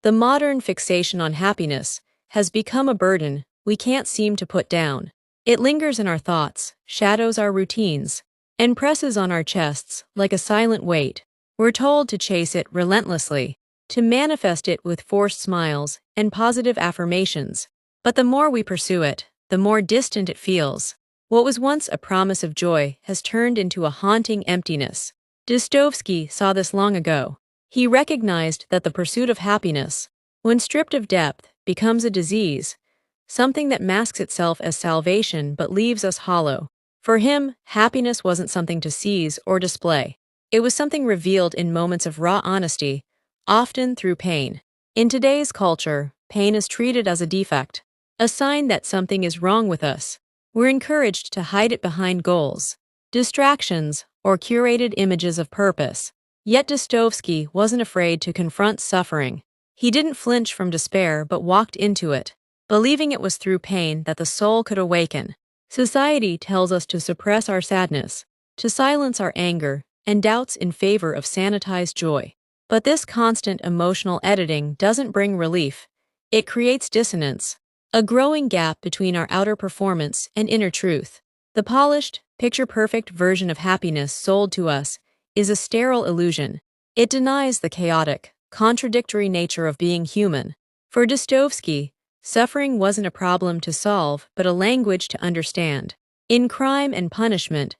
The modern fixation on happiness has become a burden we can't seem to put down. It lingers in our thoughts, shadows our routines, and presses on our chests like a silent weight. We're told to chase it relentlessly, to manifest it with forced smiles and positive affirmations. But the more we pursue it, the more distant it feels. What was once a promise of joy has turned into a haunting emptiness. Dostoevsky saw this long ago. He recognized that the pursuit of happiness, when stripped of depth, becomes a disease, something that masks itself as salvation but leaves us hollow. For him, happiness wasn't something to seize or display. It was something revealed in moments of raw honesty, often through pain. In today's culture, pain is treated as a defect, a sign that something is wrong with us. We're encouraged to hide it behind goals, distractions, or curated images of purpose. Yet Dostoevsky wasn't afraid to confront suffering. He didn't flinch from despair but walked into it, believing it was through pain that the soul could awaken. Society tells us to suppress our sadness, to silence our anger and doubts in favor of sanitized joy. But this constant emotional editing doesn't bring relief. It creates dissonance, a growing gap between our outer performance and inner truth. The polished, picture-perfect version of happiness sold to us is a sterile illusion. It denies the chaotic, contradictory nature of being human. For Dostoevsky, suffering wasn't a problem to solve but a language to understand. In Crime and Punishment,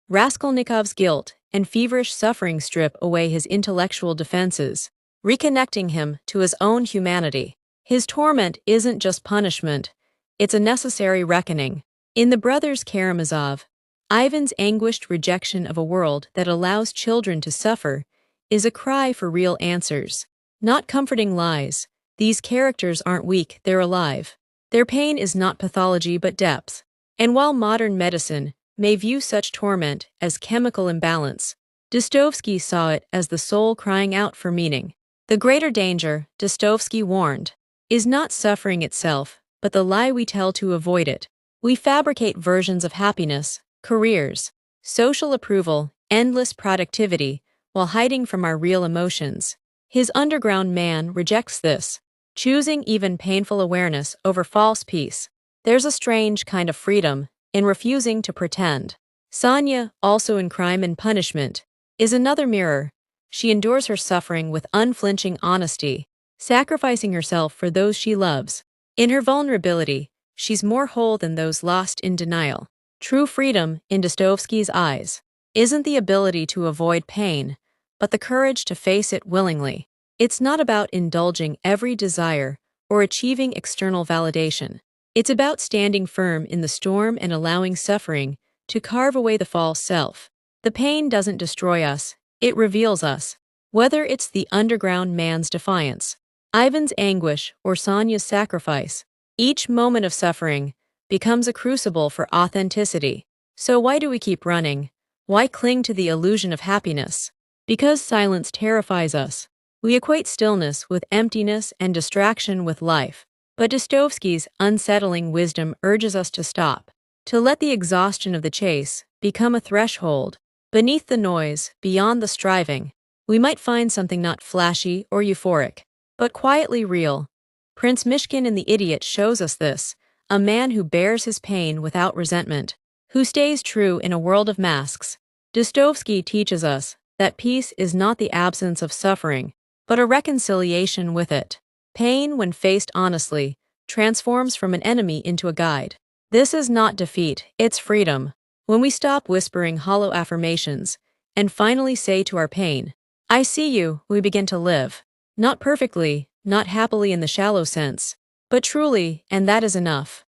Raskolnikov's guilt and feverish suffering strip away his intellectual defenses, reconnecting him to his own humanity. His torment isn't just punishment, it's a necessary reckoning. In The Brothers Karamazov, Ivan's anguished rejection of a world that allows children to suffer is a cry for real answers, not comforting lies. These characters aren't weak, they're alive. Their pain is not pathology but depth. And while modern medicine may view such torment as chemical imbalance, Dostoevsky saw it as the soul crying out for meaning. The greater danger, Dostoevsky warned, is not suffering itself, but the lie we tell to avoid it. We fabricate versions of happiness, careers, social approval, endless productivity, while hiding from our real emotions. His Underground Man rejects this, choosing even painful awareness over false peace. There's a strange kind of freedom in refusing to pretend. Sonia, also in Crime and Punishment, is another mirror. She endures her suffering with unflinching honesty, sacrificing herself for those she loves. In her vulnerability, she's more whole than those lost in denial. True freedom, in Dostoevsky's eyes, isn't the ability to avoid pain, but the courage to face it willingly. It's not about indulging every desire or achieving external validation. It's about standing firm in the storm and allowing suffering to carve away the false self. The pain doesn't destroy us, it reveals us. Whether it's the underground man's defiance, Ivan's anguish, or Sonia's sacrifice, each moment of suffering becomes a crucible for authenticity. So why do we keep running? Why cling to the illusion of happiness? Because silence terrifies us. We equate stillness with emptiness and distraction with life. But Dostoevsky's unsettling wisdom urges us to stop, to let the exhaustion of the chase become a threshold. Beneath the noise, beyond the striving, we might find something not flashy or euphoric, but quietly real. Prince Mishkin in The Idiot shows us this, a man who bears his pain without resentment, who stays true in a world of masks. Dostoevsky teaches us that peace is not the absence of suffering, but a reconciliation with it. Pain, when faced honestly, transforms from an enemy into a guide. This is not defeat, it's freedom. When we stop whispering hollow affirmations and finally say to our pain, "I see you," we begin to live. Not perfectly, not happily in the shallow sense, but truly, and that is enough.